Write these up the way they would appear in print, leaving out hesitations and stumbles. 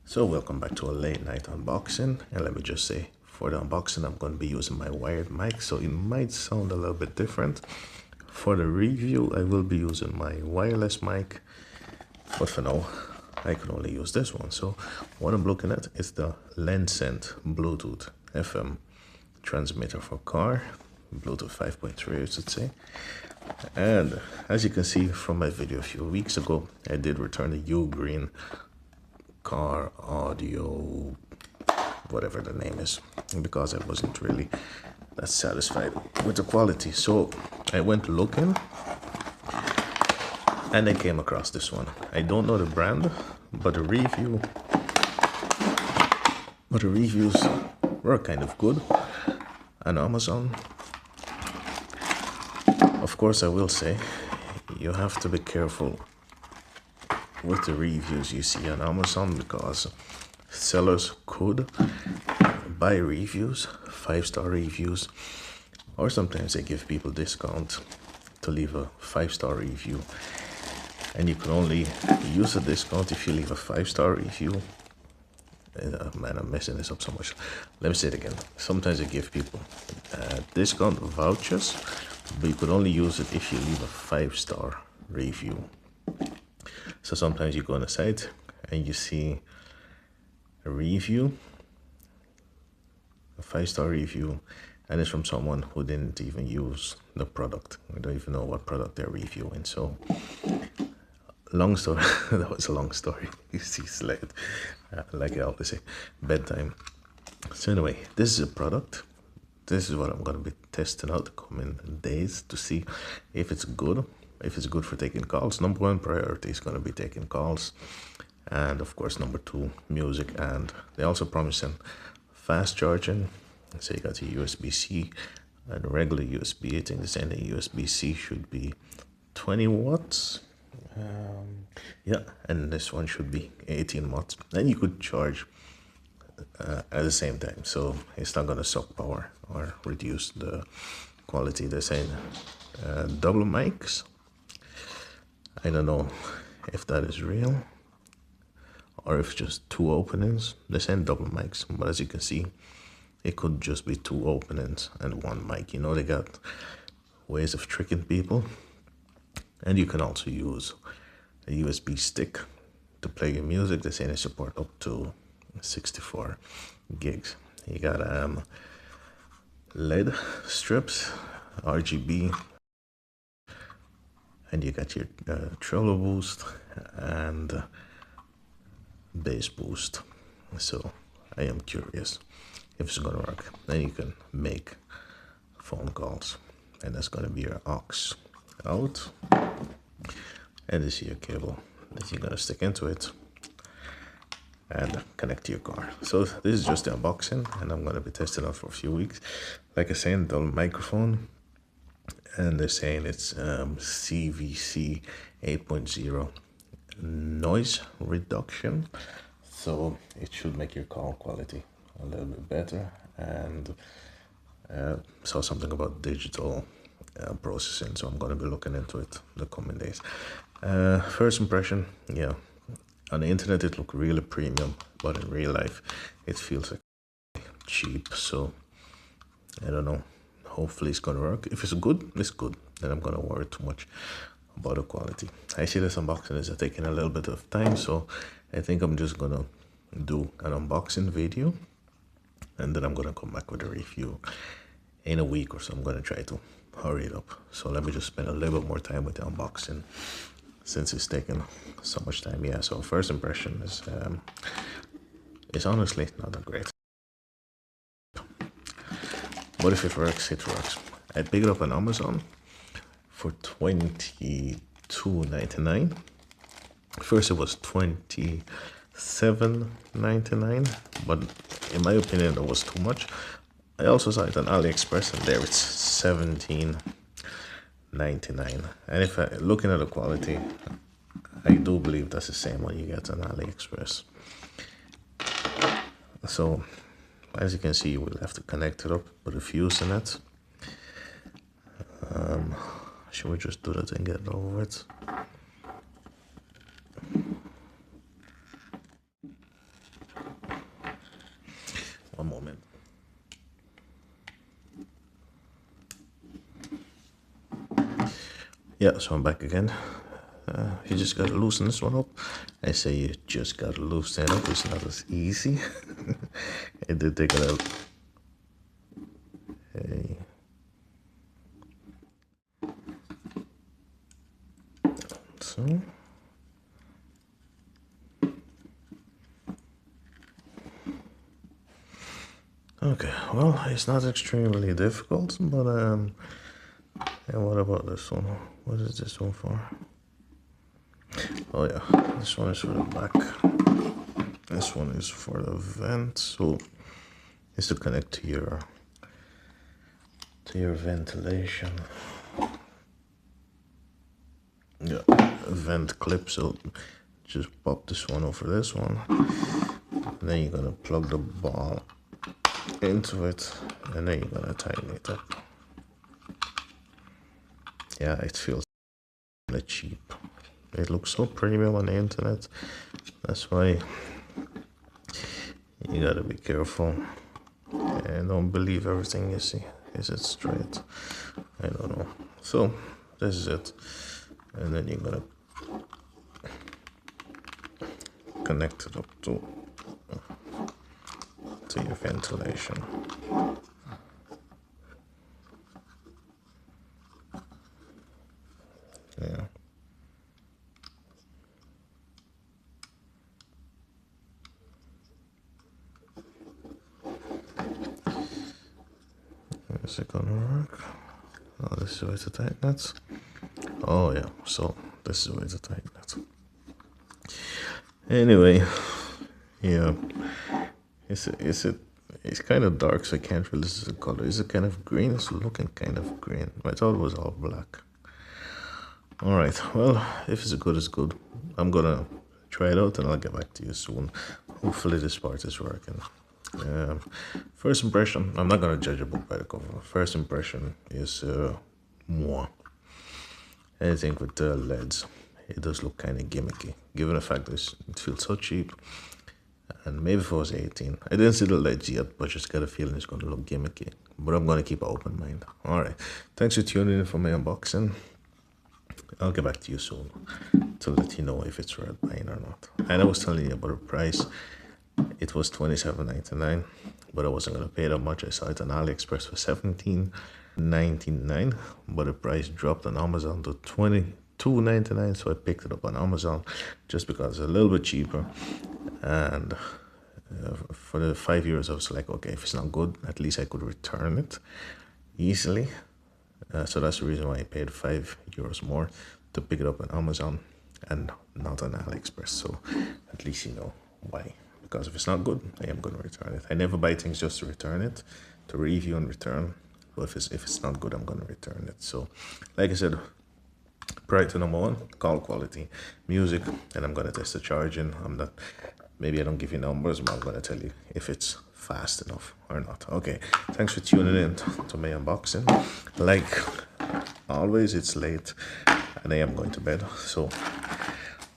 So welcome back to a late night unboxing, and let me just say, for the unboxing I'm going to be using my wired mic, so it might sound a little bit different. For the review I will be using my wireless mic, but for now I can only use this one. So what I'm looking at is the LENCENT Bluetooth FM transmitter for car, Bluetooth 5.3 I should say. And as you can see from my video a few weeks ago, I did return the Ugreen car audio, whatever the name is, because I wasn't really that satisfied with the quality. So I went looking and I came across this one. I don't know the brand, but the reviews were kind of good on Amazon. Of course, I will say you have to be careful with the reviews you see on Amazon, because sellers could buy reviews, 5-star reviews, or sometimes they give people discount to leave a 5-star review, and you can only use a discount if you leave a 5-star review. Man, I'm messing this up so much. Let me say it again. Sometimes they give people discount vouchers, but you could only use it if you leave a 5-star review. So sometimes you go on a site and you see a review, a 5-star review, and it's from someone who didn't even use the product. We don't even know what product they're reviewing. So long story. That was a long story. You see, it's like I always say, bedtime. So anyway, this is a product. This is what I'm going to be testing out the coming days to see if it's good. If it's good for taking calls. Number one priority is going to be taking calls, and of course number two, music. And they also promising fast charging. So you got your USB-C and regular USB. I think they're saying the USB-C should be 20 watts. Yeah, and this one should be 18 watts, and you could charge at the same time, so it's not going to suck power or reduce the quality. They're saying double mics. I don't know if that is real or if just two openings. They're saying double mics, but as you can see, it could just be two openings and one mic. You know, they got ways of tricking people. And you can also use a USB stick to play your music. They're saying they support up to 64 gigs. You got LED strips, RGB, and you got your treble boost and bass boost. So I am curious if it's gonna work. Then you can make phone calls, and that's gonna be your aux out, and this is your cable that you're gonna stick into it and connect to your car. So this is just the unboxing, and I'm gonna be testing out for a few weeks. Like I said, the microphone, and they're saying it's CVC 8.0 noise reduction, so it should make your call quality a little bit better. And saw something about digital processing, so I'm going to be looking into it the coming days. First impression, yeah, on the internet it looked really premium, but in real life it feels like cheap. So I don't know, hopefully it's gonna work. If it's good, it's good. Then I'm gonna worry too much about the quality. I see this unboxing is taking a little bit of time, so I think I'm just gonna do an unboxing video, and then I'm gonna come back with a review in a week or so. I'm gonna try to hurry it up. So let me just spend a little bit more time with the unboxing since it's taking so much time. Yeah, so first impression is it's honestly not that great, but if it works, it works. I picked it up on Amazon for $22.99. First it was $27.99, but in my opinion that was too much. I also saw it on AliExpress, and there it's $17.99. And if looking at the quality, I do believe that's the same one you get on AliExpress. So as you can see, we'll have to connect it up with a fuse in it. Should we just do that and get it over with? Yeah, so I'm back again. You just gotta loosen this one up. I say you just gotta loosen it up. It's not as easy. It did take a little. Hey. So. Okay, well, it's not extremely difficult, but and what about this one? What is this one for? Oh yeah, this one is for the back. This one is for the vent, so it's to connect to your ventilation. Yeah, vent clip. So just pop this one over this one, and then you're gonna plug the ball into it, and then you're gonna tighten it up. Yeah, it feels kind of cheap. It looks so premium on the internet. That's why you gotta be careful and don't believe everything you see. Is it straight? I don't know. So this is it, and then you're gonna connect it up to your ventilation. Yeah. Is it gonna work? Oh, this is the way to tighten it. Oh yeah, so this is the way to tighten it. Anyway, yeah, it's kind of dark, so I can't really see the color. Is it kind of green? It's looking kind of green. I thought it was all black. All right, well, if it's good, it's good. I'm gonna try it out and I'll get back to you soon. Hopefully this part is working. First impression, I'm not gonna judge a book by the cover. First impression is more. Anything with the LEDs, it does look kind of gimmicky, given the fact that it feels so cheap. And maybe if I was 18, I didn't see the LEDs yet, but just got a feeling it's gonna look gimmicky. But I'm gonna keep an open mind. All right, thanks for tuning in for my unboxing. I'll get back to you soon to let you know if it's worth buying or not. And I was telling you about the price. It was $27.99, but I wasn't gonna pay that much. I saw it on AliExpress for $17.99, but the price dropped on Amazon to $22.99, so I picked it up on Amazon just because it's a little bit cheaper. And for the 5 years, I was like, okay, if it's not good, at least I could return it easily. So that's the reason why I paid €5 more to pick it up on Amazon and not on AliExpress. So at least you know why. Because if it's not good, I am going to return it. I never buy things just to return it, to review and return. But if it's not good, I'm going to return it. So like I said, priority number one, call quality, music, and I'm going to test the charging. Maybe I don't give you numbers, but I'm going to tell you if it's fast enough or not. Okay, thanks for tuning in to my unboxing. Like always, it's late and I am going to bed, so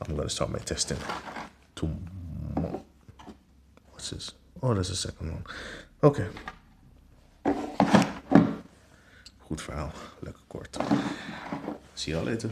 I'm going to start my testing tomorrow. What's this? Oh, there's a second one. Okay. Goed verhaal. Lekker kort. See you all later.